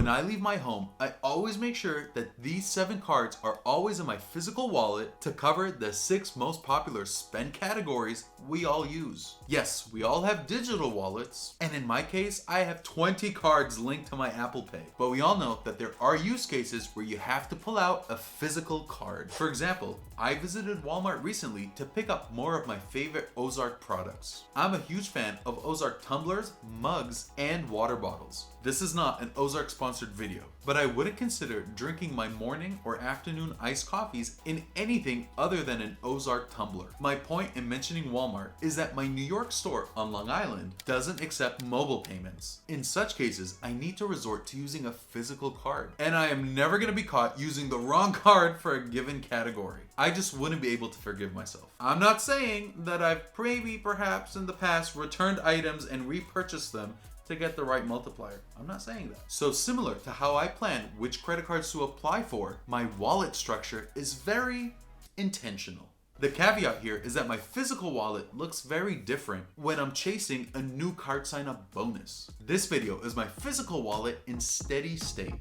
When I leave my home, I always make sure that these 7 cards are always in my physical wallet to cover the 6 most popular spend categories we all use. Yes, we all have digital wallets, and in my case, I have 20 cards linked to my Apple Pay. But we all know that there are use cases where you have to pull out a physical card. For example, I visited Walmart recently to pick up more of my favorite Ozark products. I'm a huge fan of Ozark tumblers, mugs, and water bottles. This is not an Ozark sponsored video, but I wouldn't consider drinking my morning or afternoon iced coffees in anything other than an Ozark tumbler. My point in mentioning Walmart is that my New York store on Long Island doesn't accept mobile payments. In such cases, I need to resort to using a physical card, and I am never going to be caught using the wrong card for a given category. I just wouldn't be able to forgive myself. I'm not saying that I've perhaps in the past returned items and repurchased them to get the right multiplier. I'm not saying that. So similar to how I plan which credit cards to apply for, my wallet structure is very intentional. The caveat here is that my physical wallet looks very different when I'm chasing a new card sign up bonus. This video is my physical wallet in steady state.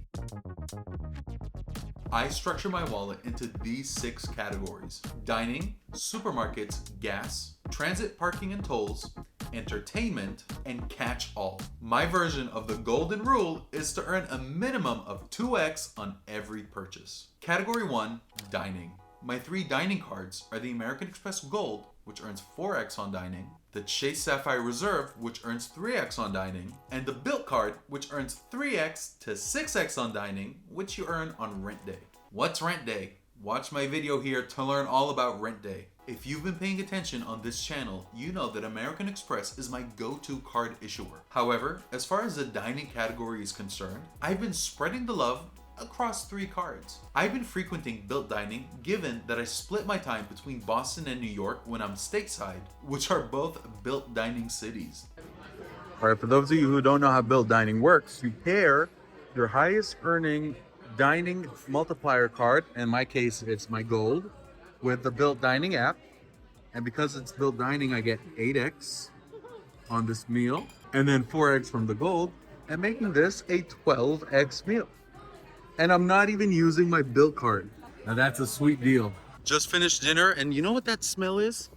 I structure my wallet into these 6 categories: dining, supermarkets, gas, transit parking and tolls, entertainment, and catch-all. My version of the golden rule is to earn a minimum of 2x on every purchase. Category 1, dining. My 3 dining cards are the American Express Gold, which earns 4x on dining, the Chase Sapphire Reserve, which earns 3x on dining, and the Bilt card, which earns 3x to 6x on dining, which you earn on rent day. What's rent day? Watch my video here to learn all about rent day. If you've been paying attention on this channel, you know that American Express is my go-to card issuer. However, as far as the dining category is concerned, I've been spreading the love across 3 cards. I've been frequenting Bilt Dining given that I split my time between Boston and New York when I'm stateside, which are both Bilt Dining cities. All right, for those of you who don't know how Bilt Dining works, you pair your highest earning dining multiplier card, in my case it's my gold, with the Bilt Dining app. And because it's Bilt Dining, I get 8x on this meal and then 4x from the gold, and making this a 12x meal. And I'm not even using my Bilt card. Now that's a sweet deal. Just finished dinner, and you know what that smell is?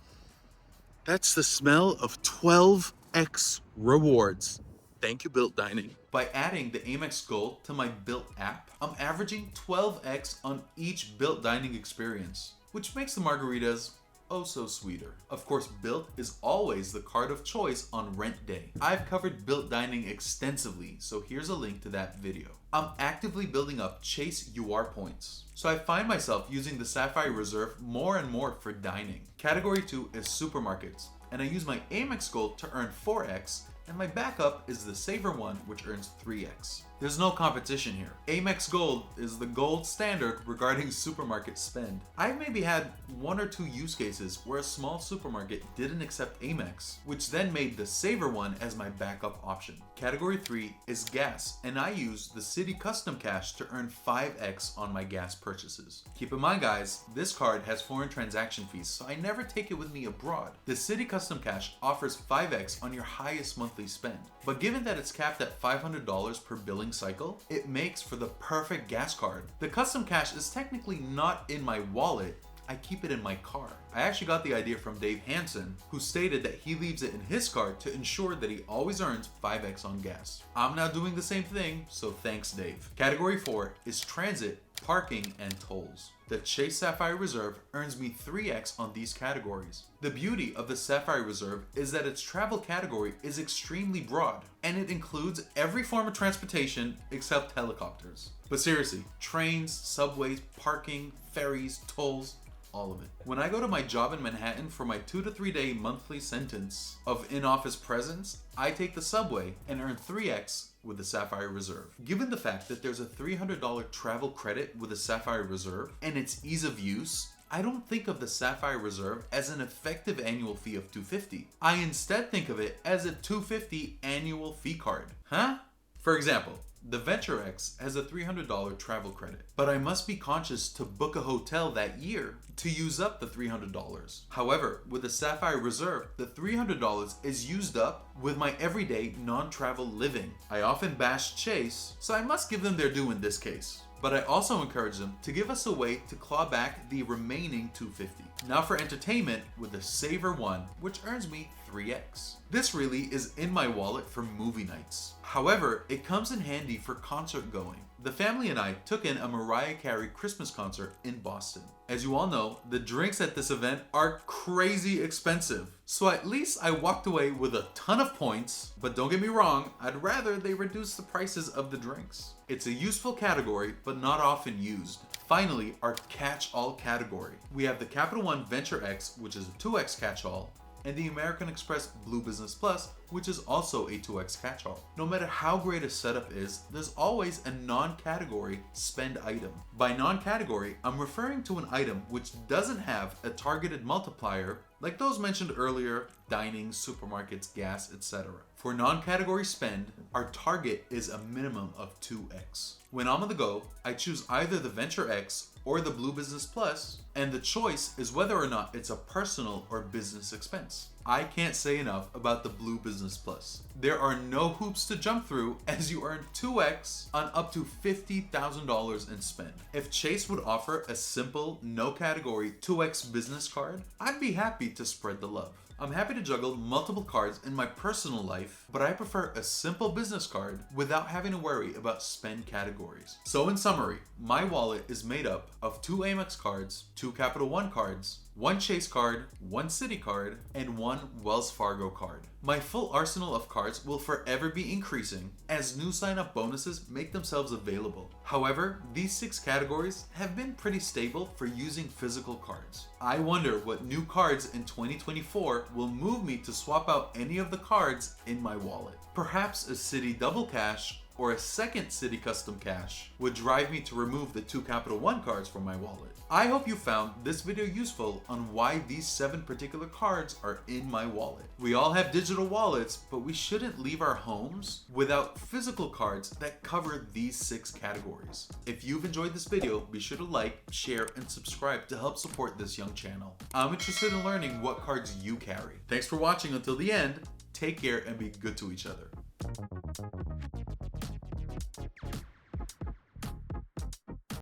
That's the smell of 12x rewards. Thank you, Bilt Dining. By adding the Amex Gold to my Bilt app, I'm averaging 12x on each Bilt Dining experience, which makes the margaritas oh so sweeter. Of course, Bilt is always the card of choice on rent day. I've covered Bilt Dining extensively, so here's a link to that video. I'm actively building up Chase UR points, so I find myself using the Sapphire Reserve more and more for dining. Category 2 is supermarkets, and I use my Amex Gold to earn 4x, and my backup is the Saver one, which earns 3x. There's no competition here. Amex Gold is the gold standard regarding supermarket spend. I've maybe had 1 or 2 use cases where a small supermarket didn't accept Amex, which then made the Saver one as my backup option. Category 3 is gas, and I use the City Custom Cash to earn 5x on my gas purchases. Keep in mind, guys, this card has foreign transaction fees, so I never take it with me abroad. The City Custom Cash offers 5x on your highest monthly spend, but given that it's capped at $500 per billing cycle, it makes for the perfect gas card. The Custom Cash is technically not in my wallet, I keep it in my car. I actually got the idea from Dave Hansen, who stated that he leaves it in his car to ensure that he always earns 5x on gas. I'm now doing the same thing, so thanks Dave. Category 4 is transit, parking, and tolls. The Chase Sapphire Reserve earns me 3x on these categories. The beauty of the Sapphire Reserve is that its travel category is extremely broad, and it includes every form of transportation except helicopters. But seriously, trains, subways, parking, ferries, tolls, all of it. When I go to my job in Manhattan for my 2 to 3 day monthly sentence of in-office presence, I take the subway and earn 3x with the Sapphire Reserve. Given the fact that there's a $300 travel credit with the Sapphire Reserve and its ease of use, I don't think of the Sapphire Reserve as an effective annual fee of $250. I instead think of it as a $250 annual fee card. Huh? For example, the Venture X has a $300 travel credit, but I must be conscious to book a hotel that year to use up the $300. However, with the Sapphire Reserve, the $300 is used up with my everyday non-travel living. I often bash Chase, so I must give them their due in this case. But I also encourage them to give us a way to claw back the remaining $250. Now for entertainment with the Saver One, which earns me 3x. This really is in my wallet for movie nights. However, it comes in handy for concert going. The family and I took in a Mariah Carey Christmas concert in Boston. As you all know, the drinks at this event are crazy expensive. So at least I walked away with a ton of points, but don't get me wrong, I'd rather they reduce the prices of the drinks. It's a useful category, but not often used. Finally, our catch-all category. We have the Capital One Venture X, which is a 2x catch-all, and the American Express Blue Business Plus, which is also a 2x catch-all. No matter how great a setup is, there's always a non-category spend item. By non-category, I'm referring to an item which doesn't have a targeted multiplier like those mentioned earlier, dining, supermarkets, gas, etc. For non-category spend, our target is a minimum of 2x. When I'm on the go, I choose either the Venture X or the Blue Business Plus, and the choice is whether or not it's a personal or business expense. I can't say enough about the Blue Business Plus. There are no hoops to jump through as you earn 2x on up to $50,000 in spend. If Chase would offer a simple, no category 2x business card, I'd be happy to spread the love. I'm happy to juggle multiple cards in my personal life, but I prefer a simple business card without having to worry about spend categories. So in summary, my wallet is made up of 2 Amex cards, 2 Capital One cards, 1 Chase card, 1 Citi card, and 1 Wells Fargo card. My full arsenal of cards will forever be increasing as new sign-up bonuses make themselves available. However, these 6 categories have been pretty stable for using physical cards. I wonder what new cards in 2024 will move me to swap out any of the cards in my wallet. Perhaps a Citi Double Cash or a second Citi Custom Cash would drive me to remove the 2 Capital One cards from my wallet. I hope you found this video useful on why these 7 particular cards are in my wallet. We all have digital wallets, but we shouldn't leave our homes without physical cards that cover these 6 categories. If you've enjoyed this video, be sure to like, share, and subscribe to help support this young channel. I'm interested in learning what cards you carry. Thanks for watching until the end. Take care and be good to each other.